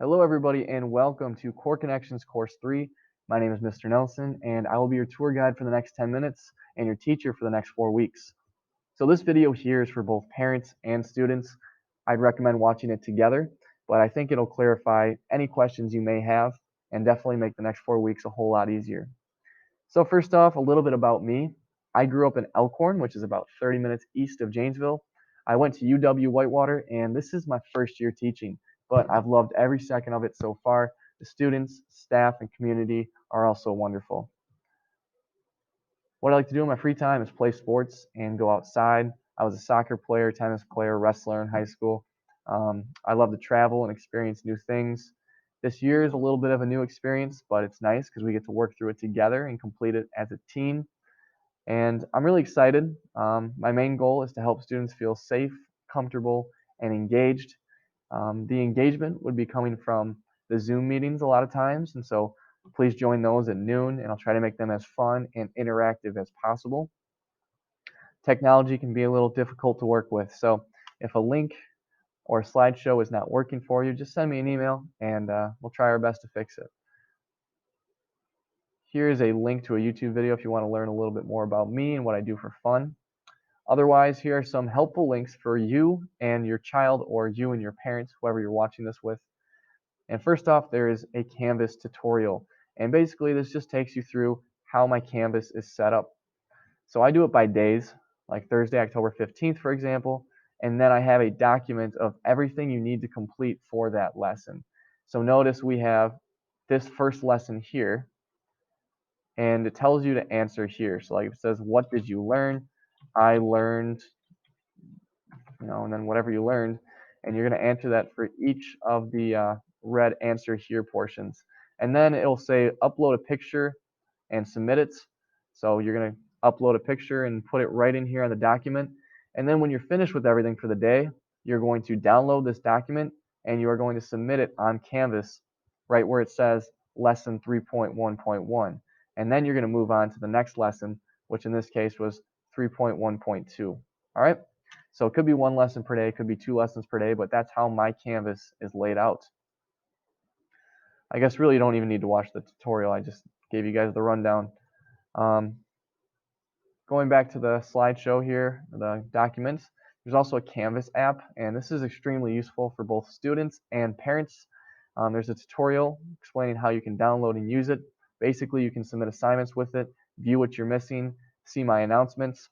Hello, everybody, and welcome to Core Connections Course 3. My name is Mr. Nelson, and I will be your tour guide for the next 10 minutes and your teacher for the next 4 weeks. So this video here is for both parents and students. I'd recommend watching it together, but I think it'll clarify any questions you may have and definitely make the next 4 weeks a whole lot easier. So first off, a little bit about me. I grew up in Elkhorn, which is about 30 minutes east of Janesville. I went to UW Whitewater, and this is my first year teaching, but I've loved every second of it so far. The students, staff, and community are also wonderful. What I like to do in my free time is play sports and go outside. I was a soccer player, tennis player, wrestler in high school. I love to travel and experience new things. This year is a little bit of a new experience, but it's nice because we get to work through it together and complete it as a team. And I'm really excited. My main goal is to help students feel safe, comfortable, and engaged. The engagement would be coming from the Zoom meetings a lot of times, and so please join those at noon, and I'll try to make them as fun and interactive as possible. Technology can be a little difficult to work with, so if a link or a slideshow is not working for you, just send me an email, and we'll try our best to fix it. Here is a link to a YouTube video if you want to learn a little bit more about me and what I do for fun. Otherwise, here are some helpful links for you and your child, or you and your parents, whoever you're watching this with. And first off, there is a Canvas tutorial. And basically, this just takes you through how my Canvas is set up. So I do it by days, like Thursday, October 15th, for example. And then I have a document of everything you need to complete for that lesson. So notice we have this first lesson here, and it tells you to answer here. So like it says, what did you learn? I learned, and then whatever you learned, and you're going to answer that for each of the red answer here portions. And then it'll say upload a picture and submit it. So you're going to upload a picture and put it right in here on the document. And then when you're finished with everything for the day, you're going to download this document and you are going to submit it on Canvas right where it says lesson 3.1.1. And then you're going to move on to the next lesson, which in this case was 3.1.2. All right? So it could be one lesson per day, it could be 2 lessons per day, but that's how my Canvas is laid out. I guess really you don't even need to watch the tutorial. I just gave you guys the rundown. Going back to the slideshow here, the documents, there's also a Canvas app, and this is extremely useful for both students and parents. There's a tutorial explaining how you can download and use it. Basically, you can submit assignments with it, view what you're missing, see my announcements.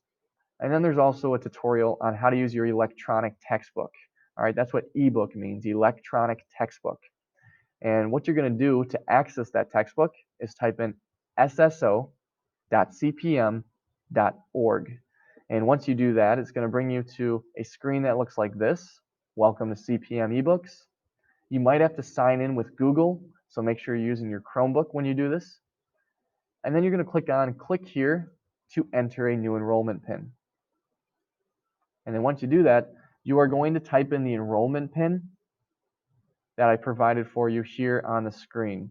And then there's also a tutorial on how to use your electronic textbook. All right, that's what ebook means, electronic textbook. And what you're going to do to access that textbook is type in sso.cpm.org. And once you do that, it's going to bring you to a screen that looks like this. Welcome to CPM eBooks. You might have to sign in with Google, so make sure you're using your Chromebook when you do this. And then you're going to click here to enter a new enrollment PIN. And then once you do that, you are going to type in the enrollment PIN that I provided for you here on the screen.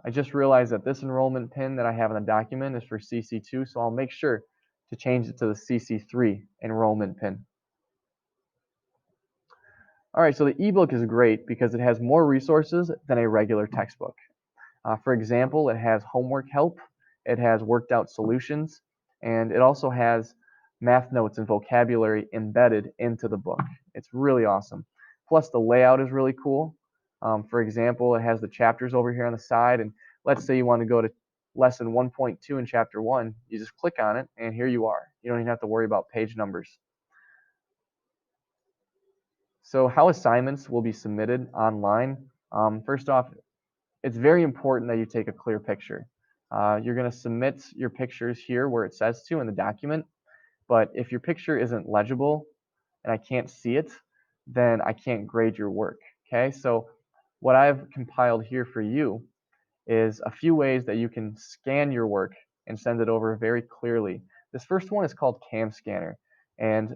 I just realized that this enrollment PIN that I have in the document is for CC2, so I'll make sure to change it to the CC3 enrollment PIN. All right, so the ebook is great because it has more resources than a regular textbook. For example, it has homework help, it has worked out solutions, and it also has math notes and vocabulary embedded into the book. It's really awesome. Plus, the layout is really cool. For example, it has the chapters over here on the side, and let's say you want to go to lesson 1.2 in chapter 1. You just click on it, and here you are. You don't even have to worry about page numbers. So how assignments will be submitted online? First off, it's very important that you take a clear picture. You're going to submit your pictures here where it says to in the document, but if your picture isn't legible and I can't see it, then I can't grade your work. Okay, so what I've compiled here for you is a few ways that you can scan your work and send it over very clearly. This first one is called Cam Scanner, and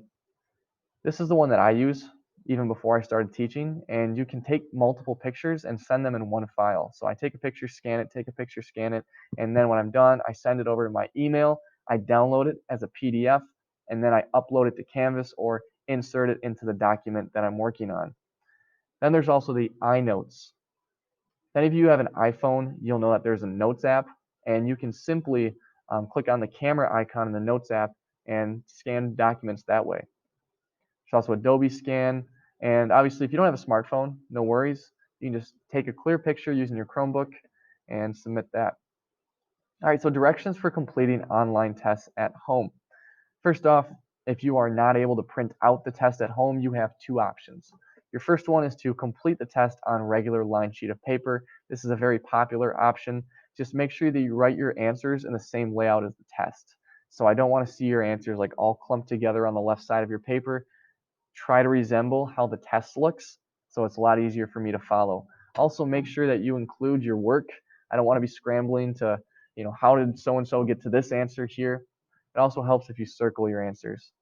this is the one that I use even before I started teaching, and you can take multiple pictures and send them in one file. So I take a picture, scan it, take a picture, scan it, and then when I'm done, I send it over to my email, I download it as a PDF, and then I upload it to Canvas or insert it into the document that I'm working on. Then there's also the iNotes. If any of you have an iPhone, you'll know that there's a Notes app, and you can simply click on the camera icon in the Notes app and scan documents that way. There's also Adobe Scan, and obviously if you don't have a smartphone, no worries. You can just take a clear picture using your Chromebook and submit that. All right, so directions for completing online tests at home. First off, if you are not able to print out the test at home, you have two options. Your first one is to complete the test on regular line sheet of paper. This is a very popular option. Just make sure that you write your answers in the same layout as the test. So I don't want to see your answers like all clumped together on the left side of your paper. Try to resemble how the test looks, so it's a lot easier for me to follow. Also, make sure that you include your work. I don't want to be scrambling to, how did so and so get to this answer here? It also helps if you circle your answers.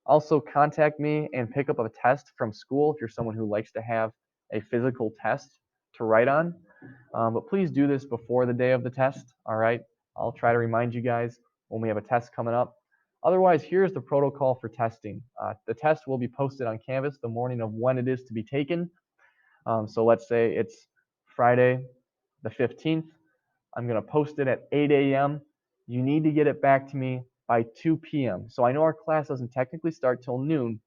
Also, contact me and pick up a test from school if you're someone who likes to have a physical test to write on. But please do this before the day of the test, all right? I'll try to remind you guys when we have a test coming up. Otherwise, here's the protocol for testing. The test will be posted on Canvas the morning of when it is to be taken. So let's say it's Friday the 15th. I'm going to post it at 8 a.m. You need to get it back to me by 2 p.m. So I know our class doesn't technically start till noon,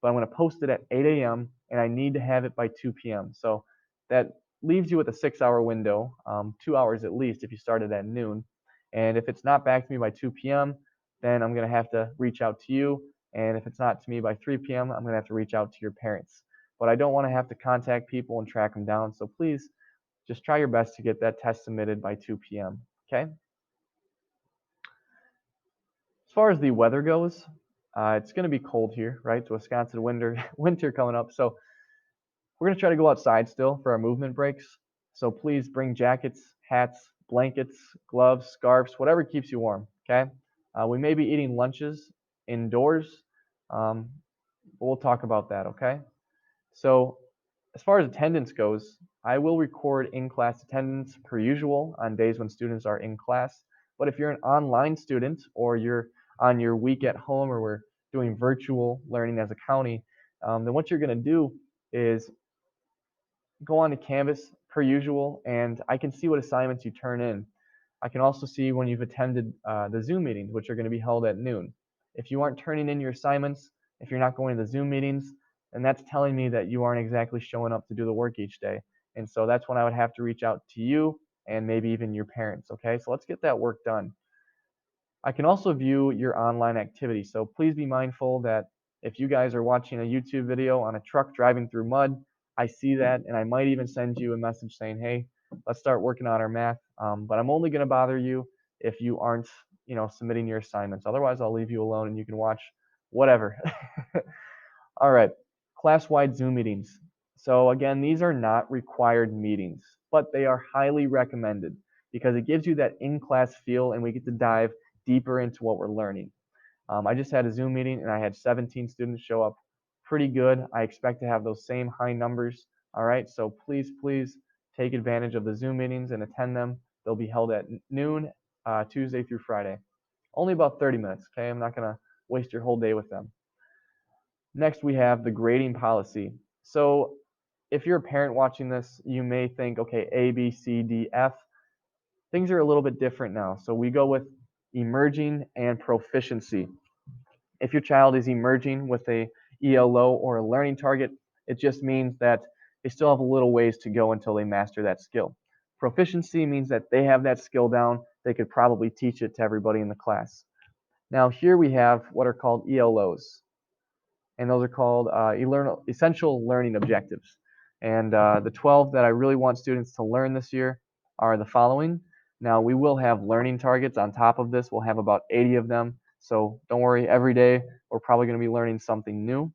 but I'm going to post it at 8 a.m. and I need to have it by 2 p.m. So that leaves you with a 6-hour window, 2 hours at least if you started at noon. And if it's not back to me by 2 p.m., then I'm going to have to reach out to you. And if it's not to me by 3 p.m., I'm going to have to reach out to your parents. But I don't want to have to contact people and track them down. So please just try your best to get that test submitted by 2 p.m. Okay? As far as the weather goes, it's going to be cold here, right? It's Wisconsin winter coming up. So we're going to try to go outside still for our movement breaks. So please bring jackets, hats, blankets, gloves, scarves, whatever keeps you warm. Okay? We may be eating lunches indoors, but we'll talk about that. Okay? So as far as attendance goes, I will record in-class attendance per usual on days when students are in class. But if you're an online student or you're on your week at home or we're doing virtual learning as a county, then what you're going to do is go on to Canvas per usual, and I can see what assignments you turn in. I can also see when you've attended the Zoom meetings, which are going to be held at noon. If you aren't turning in your assignments, if you're not going to the Zoom meetings, then that's telling me that you aren't exactly showing up to do the work each day. And so that's when I would have to reach out to you and maybe even your parents. Okay, so let's get that work done. I can also view your online activity. So please be mindful that if you guys are watching a YouTube video on a truck driving through mud, I see that, and I might even send you a message saying, hey, let's start working on our math. But I'm only going to bother you if you aren't, submitting your assignments. Otherwise, I'll leave you alone and you can watch whatever. All right, class-wide Zoom meetings. So again, these are not required meetings, but they are highly recommended because it gives you that in-class feel and we get to dive deeper into what we're learning. I just had a Zoom meeting and I had 17 students show up. Pretty good. I expect to have those same high numbers. All right, so please take advantage of the Zoom meetings and attend them. They'll be held at noon, Tuesday through Friday. Only about 30 minutes, okay? I'm not going to waste your whole day with them. Next, we have the grading policy. So if you're a parent watching this, you may think, okay, A, B, C, D, F. Things are a little bit different now. So we go with emerging and proficiency. If your child is emerging with a ELO or a learning target, it just means that they still have a little ways to go until they master that skill. Proficiency means that they have that skill down. They could probably teach it to everybody in the class. Now here we have what are called ELOs, and those are called essential learning objectives. And the 12 that I really want students to learn this year are the following. Now we will have learning targets on top of this. We'll have about 80 of them. So don't worry, every day we're probably going to be learning something new.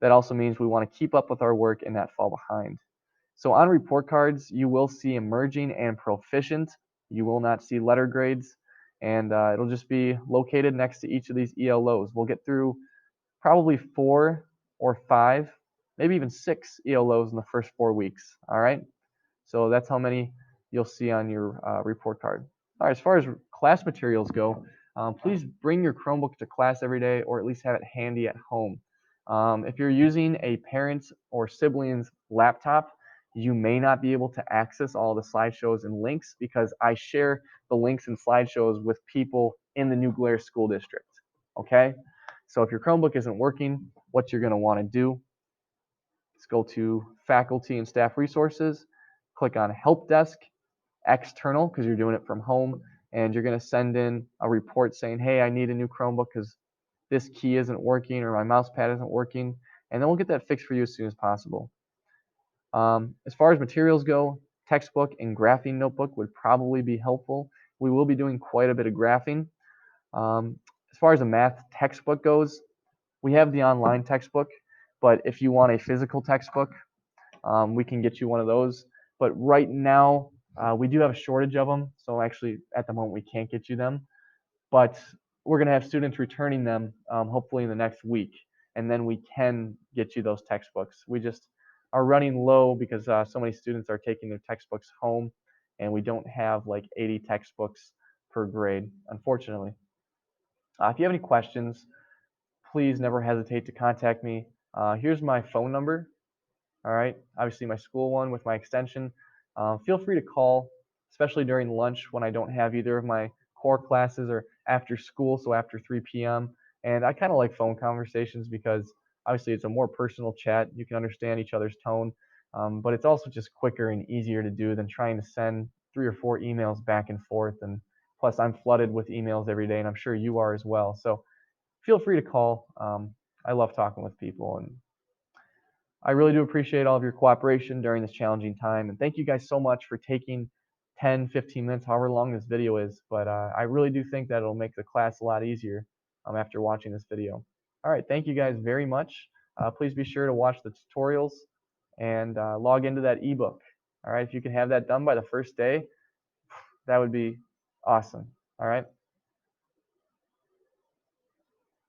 That also means we want to keep up with our work and not fall behind. So on report cards, you will see emerging and proficient. You will not see letter grades, and it'll just be located next to each of these ELOs. We'll get through probably 4 or 5, maybe even 6 ELOs in the first 4 weeks. All right, so that's how many you'll see on your report card. All right, as far as class materials go, please bring your Chromebook to class every day, or at least have it handy at home. If you're using a parent's or sibling's laptop, you may not be able to access all the slideshows and links because I share the links and slideshows with people in the New Glarus School District. Okay? So if your Chromebook isn't working, what you're going to want to do is go to Faculty and Staff Resources, click on Help Desk, External, because you're doing it from home, and you're going to send in a report saying, hey, I need a new Chromebook because this key isn't working or my mouse pad isn't working, and then we'll get that fixed for you as soon as possible. As far as materials go, textbook and graphing notebook would probably be helpful. We will be doing quite a bit of graphing. As far as a math textbook goes, we have the online textbook, but if you want a physical textbook, we can get you one of those. But right now, we do have a shortage of them, so actually at the moment we can't get you them. But we're going to have students returning them hopefully in the next week, and then we can get you those textbooks. We just are running low because so many students are taking their textbooks home, and we don't have like 80 textbooks per grade, unfortunately. If you have any questions, please never hesitate to contact me. Here's my phone number. All right, obviously my school one with my extension. Feel free to call, especially during lunch when I don't have either of my core classes or after school, so after 3 p.m. And I kind of like phone conversations because obviously it's a more personal chat. You can understand each other's tone, but it's also just quicker and easier to do than trying to send 3 or 4 emails back and forth. And plus, I'm flooded with emails every day, and I'm sure you are as well. So feel free to call. I love talking with people, and I really do appreciate all of your cooperation during this challenging time. And thank you guys so much for taking 10, 15 minutes, however long this video is. But I really do think that it'll make the class a lot easier after watching this video. All right, thank you guys very much. Please be sure to watch the tutorials and log into that ebook. All right, if you can have that done by the first day, that would be awesome. All right.